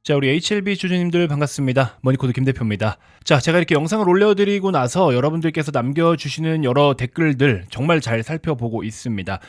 자, 우리 HLB 주주님들 반갑습니다. 머니코드 김대표입니다. 자, 제가 이렇게 영상을 올려드리고 나서 여러분들께서 남겨주시는 여러 댓글들 정말 잘 살펴보고 있습니다.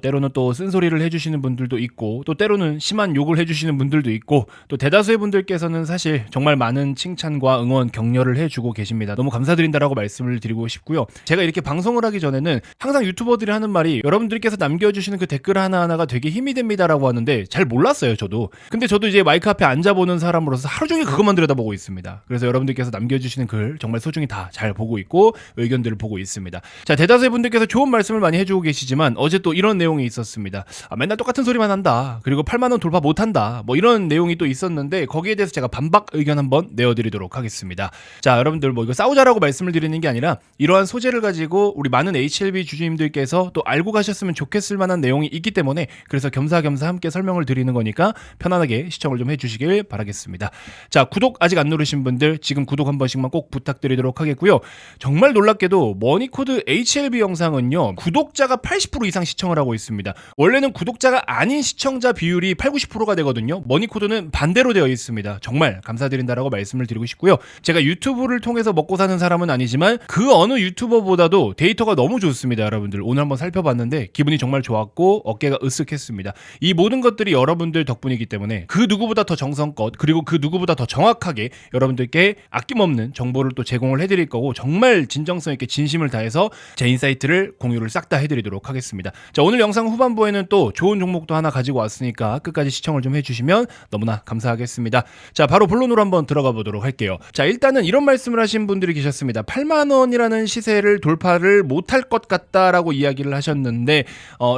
때로는 또 쓴소리를 해주시는 분들도 있고, 또 때로는 심한 욕을 해주시는 분들도 있고, 또 대다수의 분들께서는 사실 정말 많은 칭찬과 응원, 격려를 해주고 계십니다. 너무 감사드린다라고 말씀을 드리고 싶고요. 제가 이렇게 방송을 하기 전에는 항상 유튜버들이 하는 말이 여러분들께서 남겨주시는 그 댓글 하나하나가 되게 힘이 됩니다라고 하는데 잘 몰랐어요, 저도. 근데 저도 이제 마이크 앞에 앉아보는 사람으로서 하루 종일 그것만 들여다보고 있습니다. 그래서 여러분들께서 남겨주시는 글 정말 소중히 다 잘 보고 있고 의견들을 보고 있습니다. 자, 대다수의 분들께서 좋은 말씀을 많이 해주고 계시지만 어제 또 이런 내용이 있었습니다. 맨날 똑같은 소리만 한다. 그리고 8만원 돌파 못한다. 뭐 이런 내용이 또 있었는데 거기에 대해서 제가 반박 의견 한번 내어드리도록 하겠습니다. 자, 여러분들 뭐 이거 싸우자라고 말씀을 드리는 게 아니라 이러한 소재를 가지고 우리 많은 HLB 주주님들께서 또 알고 가셨으면 좋겠을 만한 내용이 있기 때문에 그래서 겸사겸사 함께 설명을 드리는 거니까 편안하게 시청을 좀 해주시길 바라겠습니다. 자, 구독 아직 안 누르신 분들 지금 구독 한 번씩만 꼭 부탁드리도록 하겠고요. 정말 놀랍게도 머니코드 HLB 영상은요, 구독자가 80% 이상 시청을 하고 있습니다. 원래는 구독자가 아닌 시청자 비율이 80-90%가 되거든요. 머니코드는 반대로 되어 있습니다. 정말 감사드린다라고 말씀을 드리고 싶고요. 제가 유튜브를 통해서 먹고 사는 사람은 아니지만 그 어느 유튜버보다도 데이터가 너무 좋습니다. 여러분들 오늘 한번 살펴봤는데 기분이 정말 좋았고 어깨가 으쓱했습니다. 이 모든 것들이 여러분들 덕분이기 때문에 그 누구보다 더 정성껏 그리고 그 누구보다 더 정확하게 여러분들께 아낌없는 정보를 또 제공을 해드릴 거고 정말 진정성 있게 진심을 다해서 제 인사이트를 공유를 싹 다 해드리도록 하겠습니다. 자, 오늘 영상 후반부에는 또 좋은 종목도 하나 가지고 왔으니까 끝까지 시청을 좀 해주시면 너무나 감사하겠습니다. 자, 바로 본론으로 한번 들어가 보도록 할게요. 자, 일단은 이런 말씀을 하신 분들이 계셨습니다. 8만원이라는 시세를 돌파를 못할 것 같다라고 이야기를 하셨는데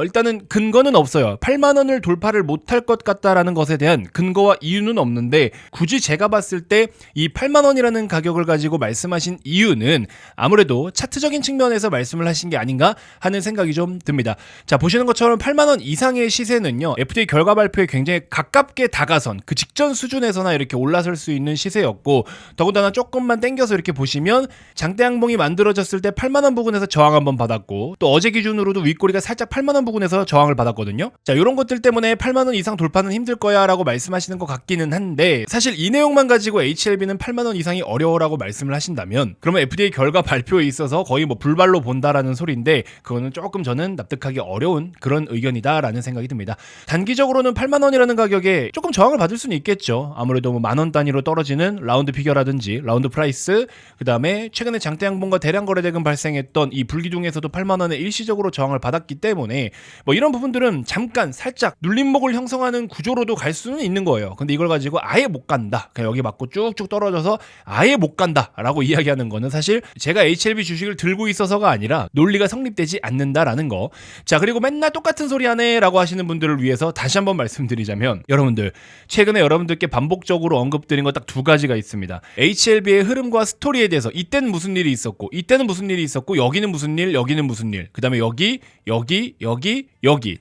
일단은 근거는 없어요. 8만원을 돌파를 못할 것 같다라는 것에 대한 근거와 이유는 없는데 굳이 제가 봤을 때 이 8만원이라는 가격을 가지고 말씀하신 이유는 아무래도 차트적인 측면에서 말씀을 하신 게 아닌가 하는 생각이 좀 듭니다. 자, 보시는 것처럼 8만원 이상의 시세는요, FDA 결과 발표에 굉장히 가깝게 다가선 그 직전 수준에서나 이렇게 올라설 수 있는 시세였고, 더군다나 조금만 땡겨서 이렇게 보시면 장대 양봉이 만들어졌을 때 8만원 부근에서 저항 한번 받았고, 또 어제 기준으로도 윗꼬리가 살짝 8만원 부근에서 저항을 받았거든요. 자, 이런 것들 때문에 8만원 이상 돌파는 힘들 거야 라고 말씀하시는 것 같기는 한데, 사실 이 내용만 가지고 HLB는 8만원 이상이 어려워라고 말씀을 하신다면 그러면 FDA 결과 발표에 있어서 거의 뭐 불발로 본다라는 소리인데, 그거는 조금 저는 납득하기 어려운 그런 의견이다라는 생각이 듭니다. 단기적으로는 8만원이라는 가격에 조금 저항을 받을 수는 있겠죠. 아무래도 뭐 만원 단위로 떨어지는 라운드 피겨라든지 라운드 프라이스, 그 다음에 최근에 장대 양봉과 대량 거래대금 발생했던 이 불기둥에서도 8만원에 일시적으로 저항을 받았기 때문에 뭐 이런 부분들은 잠깐 살짝 눌림목을 형성하는 구조로도 갈 수는 있는 거예요. 근데 이걸 가지고 아예 못 간다, 그냥 여기 맞고 쭉쭉 떨어져서 아예 못 간다 라고 이야기하는 거는 사실 제가 HLB 주식을 들고 있어서가 아니라 논리가 성립되지 않는다라는 거. 자, 그리고 맨날 똑같은 소리 하네 라고 하시는 분들을 위해서 다시 한번 말씀드리자면, 여러분들 최근에 여러분들께 반복적으로 언급드린 거 딱 두 가지가 있습니다. HLB의 흐름과 스토리에 대해서 이때는 무슨 일이 있었고 이때는 무슨 일이 있었고 여기는 무슨 일, 여기는 무슨 일, 그 다음에 여기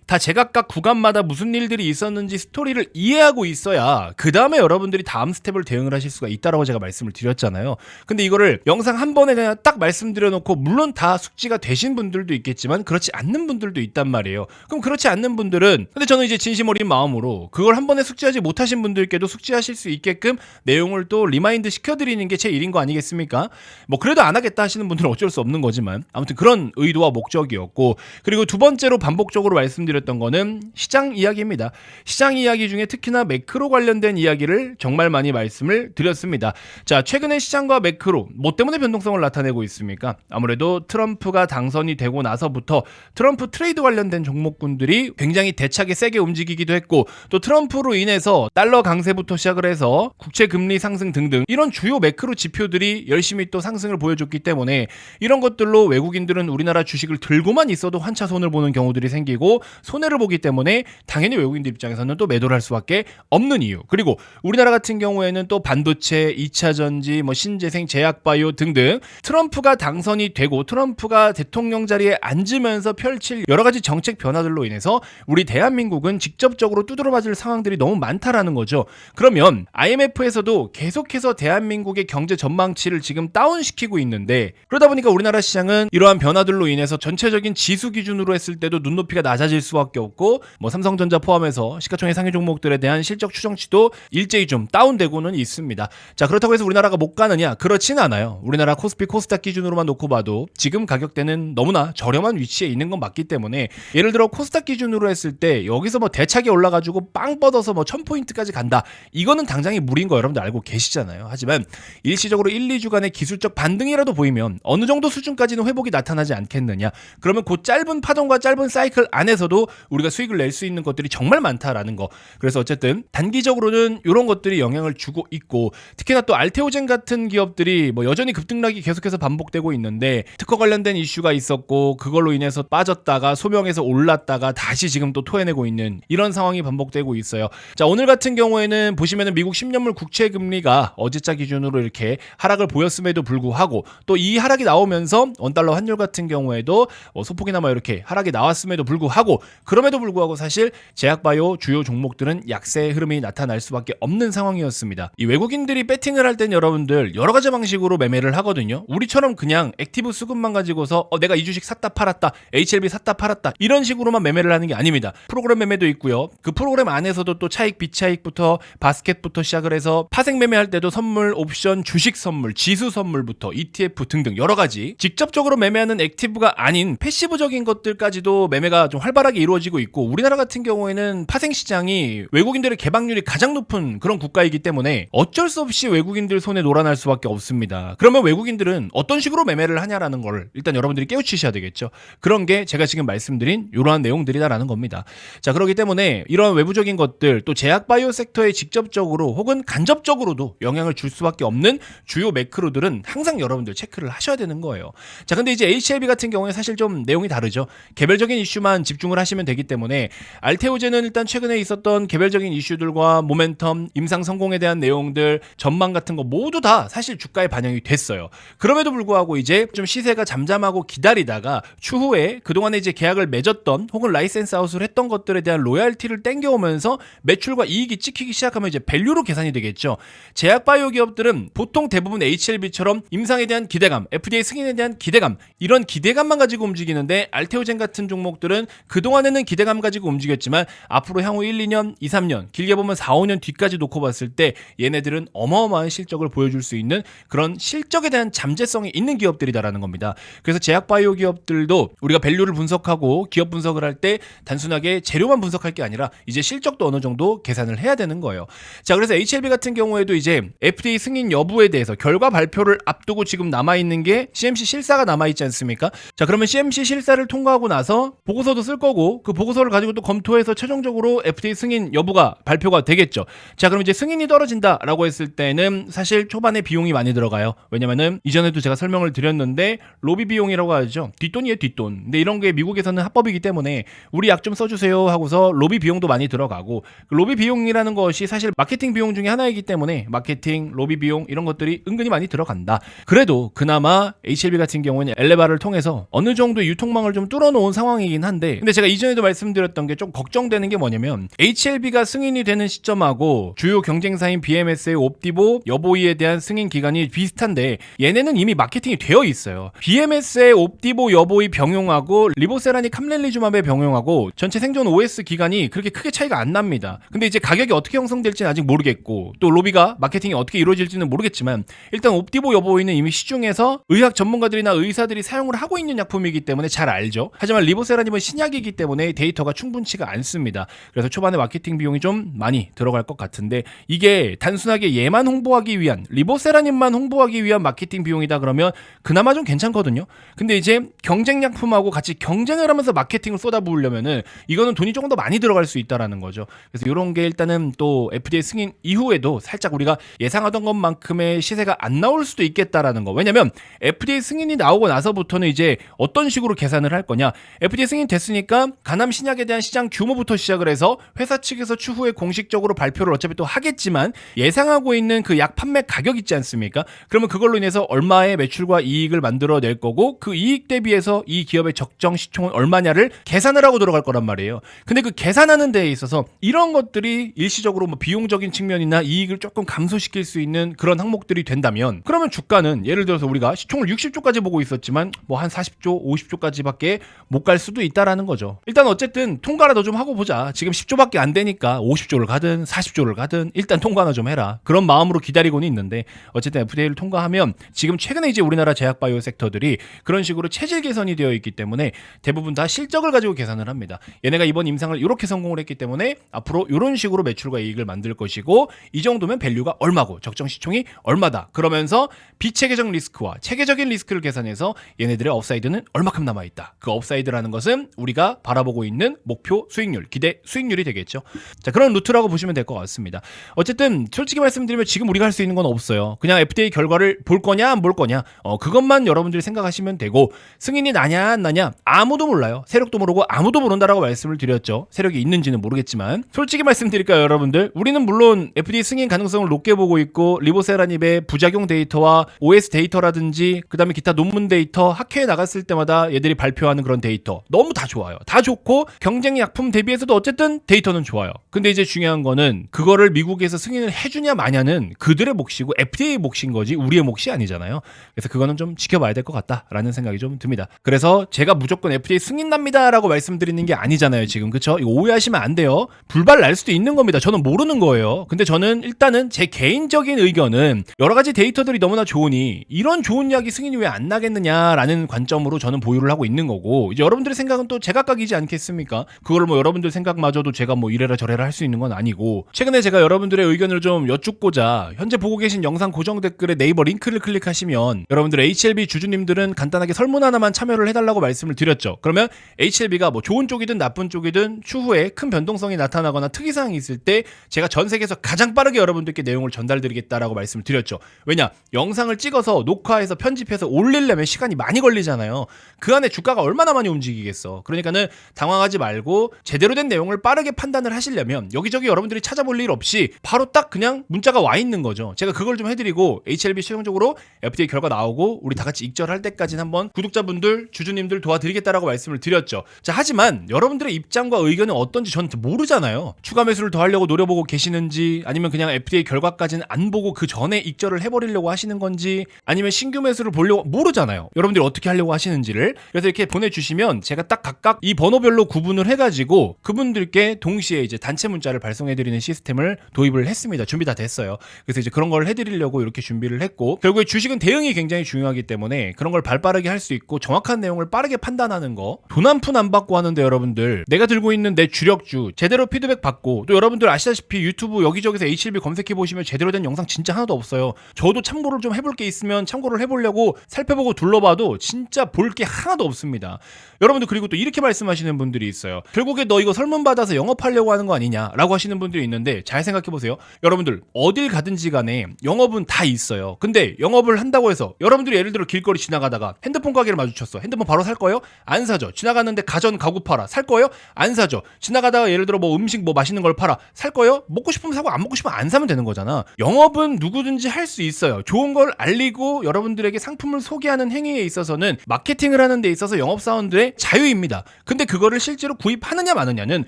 다 제각각 구간마다 무슨 일들이 있었는지 스토리를 이해하고 있어야 그 다음에 여러분들이 다음 스텝을 대응을 하실 수가 있다라고 제가 말씀을 드렸잖아요. 근데 이거를 영상 한 번에 그냥 딱 말씀드려놓고, 물론 다 숙지가 되신 분들도 있겠지만 그렇지 않는 분들도 있단 말이에요. 그럼 그렇지 않는 분들은, 근데 저는 이제 진심 어린 마음으로 그걸 한 번에 숙지하지 못하신 분들께도 숙지하실 수 있게끔 내용을 또 리마인드 시켜드리는 게 제 일인 거 아니겠습니까? 뭐 그래도 안 하겠다 하시는 분들은 어쩔 수 없는 거지만 아무튼 그런 의도와 목적이었고, 그리고 두 번째로 반복적으로 말씀드렸던 거는 시장 이야기입니다. 시장 이야기 중에 특히나 매크로 관련된 이야기를 정말 많이 말씀을 드렸습니다. 자, 최근에 시장과 매크로 뭐 때문에 변동성을 나타내고 있습니까? 아무래도 트럼프가 당선이 되고 나서부터 트럼프 트레이드 관련된 종목군들이 굉장히 대차게 세게 움직이기도 했고, 또 트럼프로 인해서 달러 강세부터 시작을 해서 국채 금리 상승 등등 이런 주요 매크로 지표들이 열심히 또 상승을 보여줬기 때문에 이런 것들로 외국인들은 우리나라 주식을 들고만 있어도 환차 손을 보는 경우들이 생기고 손해를 보기 때문에 당연히 외국인들 입장에서는 또 매도를 할 수밖에 없는 이유. 그리고 우리나라 같은 경우에는 또 반도체, 2차전지, 뭐 신재생, 제약바이오 등등 트럼프가 당선이 되고 트럼프가 대통령 자리에 앉으면서 펼칠 여러 가지 정책 변화들로 인해서 우리 대한민국은 직접적으로 두드러 맞을 상황들이 너무 많다라는 거죠. 그러면 IMF에서도 계속해서 대한민국의 경제 전망치를 지금 다운시키고 있는데, 그러다 보니까 우리나라 시장은 이러한 변화들로 인해서 전체적인 지수 기준으로 했을 때도 눈높이가 낮아질 수밖에 없고 뭐 삼성전자 포함해서 시가총액 상위 종목들에 대한 실적 추정치도 일제히 좀 다운되고는 있습니다. 자, 그렇다고 해서 우리나라가 못 가느냐? 그렇진 않아요. 우리나라 코스피 코스닥 기준으로만 놓고 봐도 지금 가격대는 너무나 저렴한 위치에 있는 건 맞기 때문에 예를 들어 코스닥 기준으로 했을 때 여기서 뭐 대차게 올라가지고 빵 뻗어서 뭐 1000포인트까지 간다. 이거는 당장이 무리인 거 여러분들 알고 계시잖아요. 하지만 일시적으로 1, 2주간의 기술적 반등이라도 보이면 어느 정도 수준까지는 회복이 나타나지 않겠느냐. 그러면 그 짧은 파동과 짧은 사이클 안에서도 우리가 수익을 낼 수 있는 것들이 정말 많다라는 거. 그래서 어쨌든 단기적으로는 이런 것들이 영향을 주고 있고 특히나 또 알테오젠 같은 기업들이 뭐 여전히 급등락이 계속해서 반복되고 있는데 특허 관련된 이슈가 있었고 그걸로 인해서 빠졌다가 소명해서 올랐다가 다시 지금 또 토해내고 있는 이런 상황이 반복되고 있어요. 자, 오늘 같은 경우에는 보시면은 미국 10년물 국채 금리가 어제자 기준으로 이렇게 하락을 보였음에도 불구하고 또 이 하락이 나오면서 원달러 환율 같은 경우에도 소폭이나마 이렇게 하락이 나왔음에도 불구하고 그럼에도 불구하고 사실 제약바이오 주요 종목들은 약세의 흐름이 나타날 수밖에 없는 상황이었습니다. 이 외국인들이 배팅을 할 땐 여러분들 여러 가지 방식으로 매매를 하거든요. 우리처럼 그냥 액티브 수급만 가지고서 내가 이 주식 샀다 팔았다, HLB 샀다 팔았다 이런 식으로만 매매를 하는 게 아닙니다. 프로그램 매매도 있고요. 그 프로그램 안에서도 또 차익, 비차익부터 바스켓부터 시작을 해서 파생 매매할 때도 선물, 옵션, 주식 선물, 지수 선물부터 ETF 등등 여러 가지 직접적으로 매매하는 액티브가 아닌 패시브적인 것들까지도 매매가 좀 활발하게 이루어지고 있고 우리나라 같은 경우에는 파생 시장이 외국인들의 개방률이 가장 높은 그런 국가이기 때문에 어쩔 수 없이 외국인들 손에 놀아날 수밖에 없습니다. 그러면 외국인들은 어떤 식으로 매매를 하냐라는 걸 일단 여러분들이 깨우치셔야 되겠죠. 그런 게 제가 지금 말씀드린 이러한 내용들이다라는 겁니다. 자, 그렇기 때문에 이런 외부적인 것들 또 제약바이오 섹터에 직접적으로 혹은 간접적으로도 영향을 줄 수밖에 없는 주요 매크로들은 항상 여러분들 체크를 하셔야 되는 거예요. 자, 근데 이제 HLB 같은 경우에 사실 좀 내용이 다르죠. 개별적인 이슈만 집중을 하시면 되기 때문에 알테오젠은 일단 최근에 있었던 개별적인 이슈들과 모멘텀, 임상 성공에 대한 내용들, 전망 같은 거 모두 다 사실 주가에 반영이 됐어요. 그럼에도 불구하고 이제 좀 시세가 잠잠하고 기다리다가 추후에 그동안에 이제 계약을 맺었던 혹은 라이센스 아웃을 했던 것들에 대한 로얄티를 땡겨오면서 매출과 이익이 찍히기 시작하면 이제 밸류로 계산이 되겠죠. 제약바이오 기업들은 보통 대부분 HLB처럼 임상에 대한 기대감, FDA 승인에 대한 기대감, 이런 기대감만 가지고 움직이는데 알테오젠 같은 종목들은 그동안에는 기대감 가지고 움직였지만 앞으로 향후 1, 2년, 2, 3년, 길게 보면 4, 5년 뒤까지 놓고 봤을 때 얘네들은 어마어마한 실적을 보여줄 수 있는 그런 실적에 대한 잠재성이 있는 기업들이다라는 겁니다. 그래서 제약바이오 기업들도 우리가 밸류를 분석하고 기업 분석을 할 때 단순하게 재료만 분석할 게 아니라 이제 실적도 어느 정도 계산을 해야 되는 거예요. 자, 그래서 HLB 같은 경우에도 이제 FDA 승인 여부에 대해서 결과 발표를 앞두고 지금 남아있는 게 CMC 실사가 남아있지 않습니까? 자, 그러면 CMC 실사를 통과하고 나서 보고서도 쓸 거고 그 보고서를 가지고 또 검토해서 최종적으로 FDA 승인 여부가 발표가 되겠죠. 자, 그럼 이제 승인이 떨어진다라고 했을 때는 사실 초반에 비용이 많이 들어가요. 왜냐면은 이전에도 제가 설명을 드렸는데 로비 비용이라고 하죠. 뒷돈이에요, 뒷돈. 근데 이런 게 미국에서는 합법이기 때문에 우리 약 좀 써주세요 하고서 로비 비용도 많이 들어가고 그 로비 비용이라는 것이 사실 마케팅 비용 중에 하나이기 때문에 마케팅, 로비 비용 이런 것들이 은근히 많이 들어간다. 그래도 그나마 HLB 같은 경우는 엘레바를 통해서 어느 정도 유통망을 좀 뚫어놓은 상황이긴 한데 근데 제가 이전에도 말씀드렸던 게 좀 걱정되는 게 뭐냐면 HLB가 승인이 되는 시점하고 주요 경쟁사인 BMS의 옵디보, 여보이에 대한 승인 기간이 비슷한데 얘네는 이미 마케팅이 되어 있어요. BMS의 옵디보, 여보이 병용하고 리보세라닉 캄렐리주맙의 병용하고 전체 생존 OS 기간이 그렇게 크게 차이가 안 납니다. 근데 이제 가격이 어떻게 형성될지는 아직 모르겠고 또 로비가 마케팅이 어떻게 이루어질지는 모르겠지만 일단 옵디보, 여보이는 이미 시중에서 의학 전문가들이나 의사들이 사용을 하고 있는 약품이기 때문에 잘 알죠. 하지만 리보세라님은 신약이기 때문에 데이터가 충분치가 않습니다. 그래서 초반에 마케팅 비용이 좀 많이 들어갈 것 같은데 이게 단순하게 얘만 홍보하기 위한 리보세라님만 홍보하기 위한 마케팅 비용이다 그러면 그나마 좀 괜찮거든요. 근데 이제 경쟁 약품하고 같이 경쟁을 하면서 마케팅을 쏟아부으려면은 이거는 돈이 조금 더 많이 들어갈 수 있다라는 거죠. 그래서 이런 게 일단은 또 FDA 승인 이후에도 살짝 우리가 예상하던 것만큼의 시세가 안 나올 수도 있겠다라는 거. 왜냐면 FDA 승인이 나오고 나서부터는 이제 어떤 식으로 계산을 할 거냐. FDA 승인 됐으니까 간암 신약에 대한 시장 규모부터 시작을 해서 회사 측에서 추후에 공식적으로 발표를 어차피 또 하겠지만 예상하고 있는 그 약 판매 가격 있지 않습니까? 그러면 그걸로 인해서 얼마의 매출과 이익을 만들어낼 거고 그 이익 대비해서 이 기업의 적정 시총은 얼마냐를 계산을 하고 들어갈 거란 말이에요. 근데 그 계산하는 데에 있어서 이런 것들이 일시적으로 뭐 비용적인 측면이나 이익을 조금 감소시킬 수 있는 그런 항목들이 된다면 그러면 주가는 예를 들어서 우리가 시총을 60조까지 보고 있었지만 뭐 한 40조, 50조까지밖에 못 갈 수도 있다라는 하는 거죠. 일단 어쨌든 통과라도 좀 하고 보자. 지금 10조밖에 안 되니까 50조를 가든 40조를 가든 일단 통과나 좀 해라. 그런 마음으로 기다리고는 있는데 어쨌든 FDA를 통과하면 지금 최근에 이제 우리나라 제약바이오 섹터들이 그런 식으로 체질 개선이 되어 있기 때문에 대부분 다 실적을 가지고 계산을 합니다. 얘네가 이번 임상을 이렇게 성공을 했기 때문에 앞으로 이런 식으로 매출과 이익을 만들 것이고 이 정도면 밸류가 얼마고 적정 시총이 얼마다. 그러면서 비체계적 리스크와 체계적인 리스크를 계산해서 얘네들의 업사이드는 얼마큼 남아있다. 그 업사이드라는 것은 우리가 바라보고 있는 목표 수익률, 기대 수익률이 되겠죠. 자, 그런 루트라고 보시면 될 것 같습니다. 어쨌든 솔직히 말씀드리면 지금 우리가 할 수 있는 건 없어요. 그냥 FDA 결과를 볼 거냐 안 볼 거냐 그것만 여러분들이 생각하시면 되고 승인이 나냐 안 나냐 아무도 몰라요. 세력도 모르고 아무도 모른다라고 말씀을 드렸죠. 세력이 있는지는 모르겠지만 솔직히 말씀드릴까요 여러분들? 우리는 물론 FDA 승인 가능성을 높게 보고 있고 리보세라닙의 부작용 데이터와 OS 데이터라든지 그 다음에 기타 논문 데이터 학회에 나갔을 때마다 얘들이 발표하는 그런 데이터 너무 다 좋아요. 다 좋고 경쟁 약품 대비해서도 어쨌든 데이터는 좋아요. 근데 이제 중요한 거는 그거를 미국에서 승인을 해주냐 마냐는 그들의 몫이고 FDA 몫인 거지 우리의 몫이 아니잖아요. 그래서 그거는 좀 지켜봐야 될 것 같다라는 생각이 좀 듭니다. 그래서 제가 무조건 FDA 승인 납니다라고 말씀드리는 게 아니잖아요 지금. 그쵸? 이거 오해하시면 안 돼요. 불발 날 수도 있는 겁니다. 저는 모르는 거예요. 근데 저는 일단은 제 개인적인 의견은 여러 가지 데이터들이 너무나 좋으니 이런 좋은 약이 승인이 왜 안 나겠느냐라는 관점으로 저는 보유를 하고 있는 거고 이제 여러분들의 생각은 또 제각각이지 않겠습니까? 그걸 뭐 여러분들 생각마저도 제가 뭐 이래라 저래라 할 수 있는 건 아니고 최근에 제가 여러분들의 의견을 좀 여쭙고자 현재 보고 계신 영상 고정 댓글에 네이버 링크를 클릭하시면 여러분들 HLB 주주님들은 간단하게 설문 하나만 참여를 해달라고 말씀을 드렸죠. 그러면 HLB가 뭐 좋은 쪽이든 나쁜 쪽이든 추후에 큰 변동성이 나타나거나 특이사항이 있을 때 제가 전 세계에서 가장 빠르게 여러분들께 내용을 전달드리겠다라고 말씀을 드렸죠. 왜냐? 영상을 찍어서 녹화해서 편집해서 올리려면 시간이 많이 걸리잖아요. 그 안에 주가가 얼마나 많이 움직이겠어. 그러니까는 당황하지 말고 제대로 된 내용을 빠르게 판단을 하시려면 여기저기 여러분들이 찾아볼 일 없이 바로 딱 그냥 문자가 와 있는 거죠. 제가 그걸 좀 해드리고 HLB 최종적으로 FDA 결과 나오고 우리 다 같이 익절할 때까지는 한번 구독자분들, 주주님들 도와드리겠다라고 말씀을 드렸죠. 자, 하지만 여러분들의 입장과 의견은 어떤지 저는 모르잖아요. 추가 매수를 더 하려고 노려보고 계시는지 아니면 그냥 FDA 결과까지는 안 보고 그 전에 익절을 해버리려고 하시는 건지 아니면 신규 매수를 보려고 모르잖아요. 여러분들이 어떻게 하려고 하시는지를. 그래서 이렇게 보내주시면 제가 딱 각각 이 번호별로 구분을 해가지고 그분들께 동시에 이제 단체 문자를 발송해드리는 시스템을 도입을 했습니다. 준비 다 됐어요. 그래서 이제 그런 걸 해드리려고 이렇게 준비를 했고 결국에 주식은 대응이 굉장히 중요하기 때문에 그런 걸 발빠르게 할 수 있고 정확한 내용을 빠르게 판단하는 거 돈 한 푼 안 받고 하는데 여러분들 내가 들고 있는 내 주력주 제대로 피드백 받고 또 여러분들 아시다시피 유튜브 여기저기서 HLB 검색해보시면 제대로 된 영상 진짜 하나도 없어요. 저도 참고를 좀 해볼 게 있으면 참고를 해보려고 살펴보고 둘러봐도 진짜 볼 게 하나도 없습니다. 여러분들 그리고 또 이렇게 말씀하시는 분들이 있어요. 결국에 너 이거 설문 받아서 영업하려고 하는 거 아니냐라고 하시는 분들이 있는데 잘 생각해보세요. 여러분들 어딜 가든지 간에 영업은 다 있어요. 근데 영업을 한다고 해서 여러분들이 예를 들어 길거리 지나가다가 핸드폰 가게를 마주쳤어. 핸드폰 바로 살 거예요? 안 사죠. 지나가는데 가전 가구 팔아. 살 거예요? 안 사죠. 지나가다가 예를 들어 뭐 음식 뭐 맛있는 걸 팔아. 살 거예요? 먹고 싶으면 사고 안 먹고 싶으면 안 사면 되는 거잖아. 영업은 누구든지 할 수 있어요. 좋은 걸 알리고 여러분들에게 상품을 소개하는 행위에 있어서는 마케팅을 하는 데 있어서 영업사원들의 자유입니다. 근데 그거를 실제로 구입하느냐 마느냐는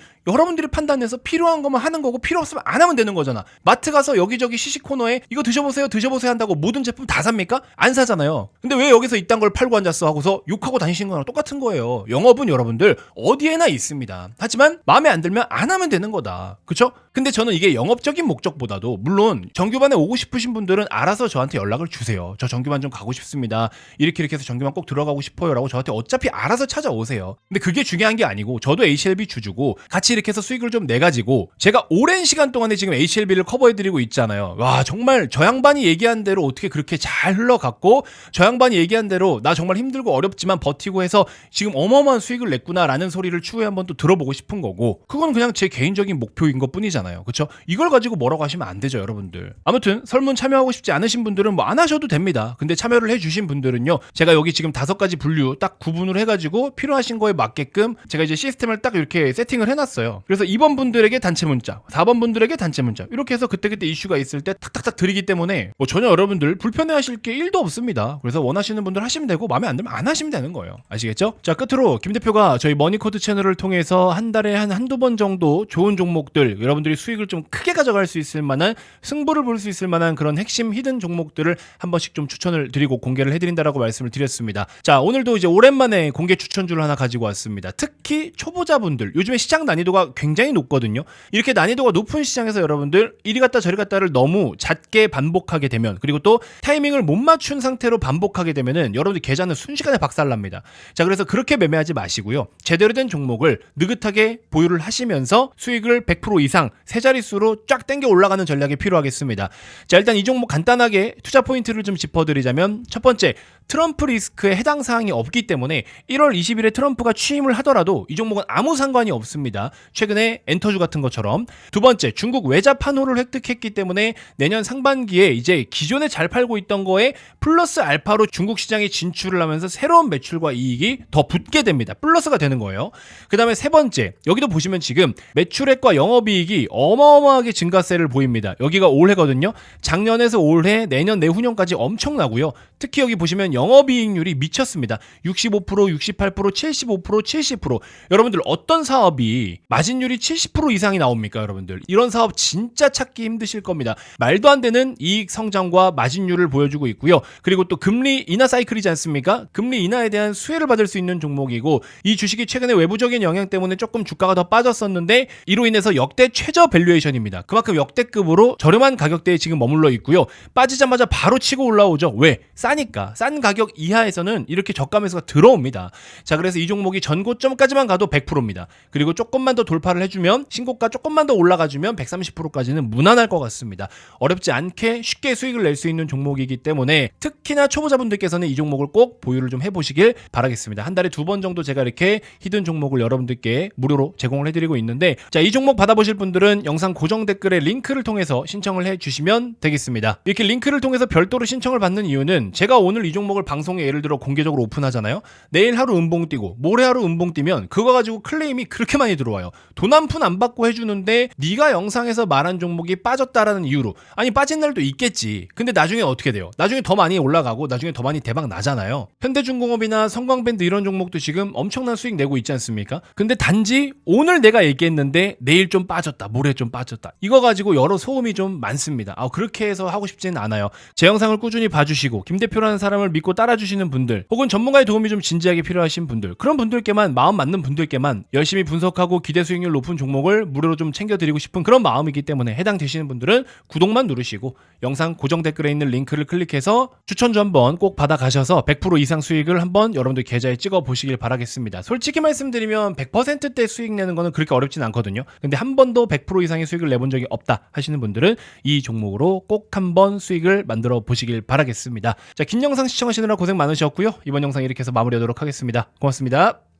여러분들이 판단해서 필요한 것만 하는 거고 필요 없으면 안 하면 되는 거잖아. 마트 가서 여기저기 시식 코너에 이거 드셔보세요 한다고 모든 제품 다 삽니까? 안 사잖아요. 근데 왜 여기서 이딴 걸 팔고 앉았어 하고서 욕하고 다니시는 거랑 똑같은 거예요. 영업은 여러분들 어디에나 있습니다. 하지만 마음에 안 들면 안 하면 되는 거다. 그쵸? 근데 저는 이게 영업적인 목적보다도 물론 정규반에 오고 싶으신 분들은 알아서 저한테 연락을 주세요. 저 정규반 좀 가고 싶습니다. 이렇게 해서 정규반 꼭 들어가고 싶어요 라고 저한테 어차피 알아서 찾아오세요. 근데 그게 중요한 게 아니고 저도 HLB 주주고 같이 이렇게 해서 수익을 좀 내가지고 제가 오랜 시간 동안에 지금 HLB를 커버해드리고 있잖아요. 와 정말 저 양반이 얘기한 대로 어떻게 그렇게 잘 흘러갔고 저 양반이 얘기한 대로 나 정말 힘들고 어렵지만 버티고 해서 지금 어마어마한 수익을 냈구나 라는 소리를 추후에 한번 또 들어보고 싶은 거고 그건 그냥 제 개인적인 목표인 것 뿐이잖아요. 그쵸? 이걸 가지고 뭐라고 하시면 안 되죠 여러분들. 아무튼 설문 참여하고 싶지 않으신 분들은 뭐 안 하셔도 됩니다. 근데 참여를 해주신 분들은요 제가 여기 지금 5가지 분류 딱 구분을 해가지고 필요하신 거에 맞게끔 제가 이제 시스템을 딱 이렇게 세팅을 해놨어요. 그래서 2번 분들에게 단체 문자 4번 분들에게 단체 문자 이렇게 해서 그때그때 이슈가 있을 때 탁탁탁 드리기 때문에 뭐 전혀 여러분들 불편해하실 게 1도 없습니다. 그래서 원하시는 분들 하시면 되고 마음에 안 들면 안 하시면 되는 거예요. 아시겠죠? 자 끝으로 김 대표가 저희 머니코드 채널을 통해서 한 달에 한두 번 정도 좋은 종목들 여러분들이 여러분들이 수익을 좀 크게 가져갈 수 있을 만한, 승부를 볼 수 있을 만한 그런 핵심 히든 종목들을 한 번씩 좀 추천을 드리고 공개를 해드린다라고 말씀을 드렸습니다. 자, 오늘도 이제 오랜만에 공개 추천주를 하나 가지고 왔습니다. 특히 초보자분들, 요즘에 시장 난이도가 굉장히 높거든요. 이렇게 난이도가 높은 시장에서 여러분들 이리 갔다 저리 갔다를 너무 잦게 반복하게 되면, 그리고 또 타이밍을 못 맞춘 상태로 반복하게 되면은 여러분들 계좌는 순식간에 박살납니다. 자, 그래서 그렇게 매매하지 마시고요. 제대로 된 종목을 느긋하게 보유를 하시면서 수익을 100% 이상 세 자릿수로 쫙 땡겨 올라가는 전략이 필요하겠습니다. 자, 일단 이 종목 간단하게 투자 포인트를 좀 짚어드리자면, 첫 번째, 트럼프 리스크에 해당 사항이 없기 때문에 1월 20일에 트럼프가 취임을 하더라도 이 종목은 아무 상관이 없습니다. 최근에 엔터주 같은 것처럼. 두 번째, 중국 외자 판호를 획득했기 때문에 내년 상반기에 이제 기존에 잘 팔고 있던 거에 플러스 알파로 중국 시장에 진출을 하면서 새로운 매출과 이익이 더 붙게 됩니다. 플러스가 되는 거예요. 그 다음에 세 번째, 여기도 보시면 지금 매출액과 영업이익이 어마어마하게 증가세를 보입니다. 여기가 올해거든요. 작년에서 올해, 내년, 내후년까지 엄청나고요. 특히 여기 보시면 영업이익률이 미쳤습니다. 65%, 68%, 75%, 70%. 여러분들 어떤 사업이 마진율이 70% 이상이 나옵니까, 여러분들? 이런 사업 진짜 찾기 힘드실 겁니다. 말도 안 되는 이익 성장과 마진율을 보여주고 있고요. 그리고 또 금리 인하 사이클이지 않습니까? 금리 인하에 대한 수혜를 받을 수 있는 종목이고, 이 주식이 최근에 외부적인 영향 때문에 조금 주가가 더 빠졌었는데 이로 인해서 역대 최저 밸류에이션입니다. 그만큼 역대급으로 저렴한 가격대에 지금 머물러 있고요. 빠지자마자 바로 치고 올라오죠. 왜? 싸니까. 싼 가격 이하에서는 이렇게 저가 매수가 들어옵니다. 자, 그래서 이 종목이 전고점까지만 가도 100%입니다. 그리고 조금만 더 돌파를 해주면, 신고가 조금만 더 올라가주면 130%까지는 무난할 것 같습니다. 어렵지 않게 쉽게 수익을 낼 수 있는 종목이기 때문에 특히나 초보자분들께서는 이 종목을 꼭 보유를 좀 해보시길 바라겠습니다. 한 달에 2번 정도 제가 이렇게 히든 종목을 여러분들께 무료로 제공을 해드리고 있는데, 자, 이 종목 받아보실 분들은 영상 고정 댓글에 링크를 통해서 신청을 해주시면 되겠습니다. 이렇게 링크를 통해서 별도로 신청을 받는 이유는, 제가 오늘 이 종목을 방송에 예를 들어 공개적으로 오픈하잖아요. 내일 하루 음봉 뛰고 모레 하루 음봉 뛰면 그거 가지고 클레임이 그렇게 많이 들어와요. 돈 한 푼 안 받고 해주는데 네가 영상에서 말한 종목이 빠졌다라는 이유로. 아니, 빠진 날도 있겠지. 근데 나중에 어떻게 돼요? 나중에 더 많이 올라가고 나중에 더 많이 대박 나잖아요. 현대중공업이나 성광밴드 이런 종목도 지금 엄청난 수익 내고 있지 않습니까? 근데 단지 오늘 내가 얘기했는데 내일 좀 빠졌다, 모레 좀 빠졌다, 이거 가지고 여러 소음이 좀 많습니다. 그렇게 해서 하고 싶지는 않아요. 제 영상을 꾸준히 봐주시고 김 대표라는 사람을 믿고 따라주시는 분들, 혹은 전문가의 도움이 좀 진지하게 필요하신 분들, 그런 분들께만, 마음 맞는 분들께만 열심히 분석하고 기대 수익률 높은 종목을 무료로 좀 챙겨드리고 싶은 그런 마음이기 때문에, 해당되시는 분들은 구독만 누르시고 영상 고정 댓글에 있는 링크를 클릭해서 추천주 한번 꼭 받아가셔서 100% 이상 수익을 한번 여러분들 계좌에 찍어 보시길 바라겠습니다. 솔직히 말씀드리면 100%대 수익 내는 거는 그렇게 어렵진 않거든요. 근데 한 번도 100% 이상의 수익을 내본 적이 없다 하시는 분들은 이 종목으로 꼭 한번 수익을 만들어 보시길 바라겠습니다. 자, 긴 영상 시청하시느라 고생 많으셨고요. 이번 영상 이렇게 해서 마무리하도록 하겠습니다. 고맙습니다.